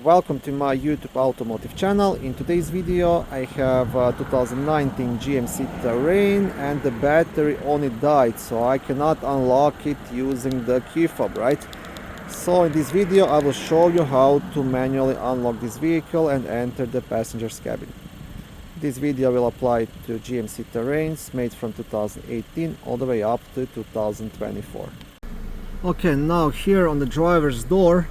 Welcome to my YouTube automotive channel. In today's video I have a 2019 GMC Terrain and the battery on it died, so I cannot unlock it using the key fob, right? So in this video I will show you how to manually unlock this vehicle and enter the passenger's cabin. This video will apply to GMC Terrains made from 2018 all the way up to 2024. Okay, now here on the driver's door,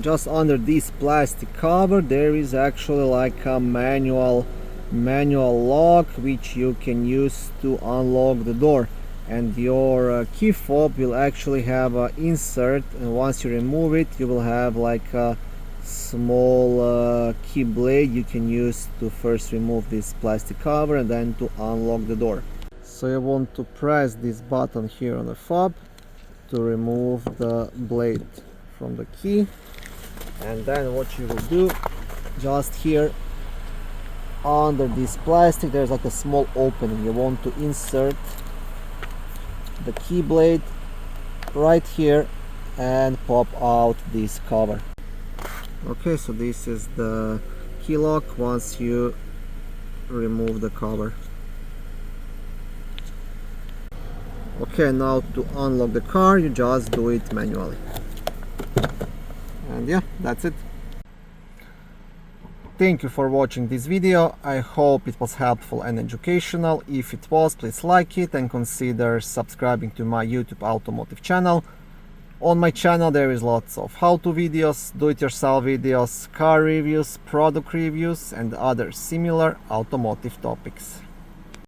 just under this plastic cover, there is actually like a manual lock which you can use to unlock the door, and your key fob will actually have an insert, and once you remove it you will have like a small key blade you can use to first remove this plastic cover and then to unlock the door. So you want to press this button here on the fob to remove the blade from the key, and then what you will do, just here under this plastic there's like a small opening. You want to insert the key blade right here and pop out this cover. Okay, so this is the key lock once you remove the cover. Okay, now to unlock the car you just do it manually. And yeah, that's it. Thank you for watching this video. I hope it was helpful and educational. If it was, please like it and consider subscribing to my YouTube automotive channel. On my channel there is lots of how-to videos, do-it-yourself videos, car reviews, product reviews and other similar automotive topics.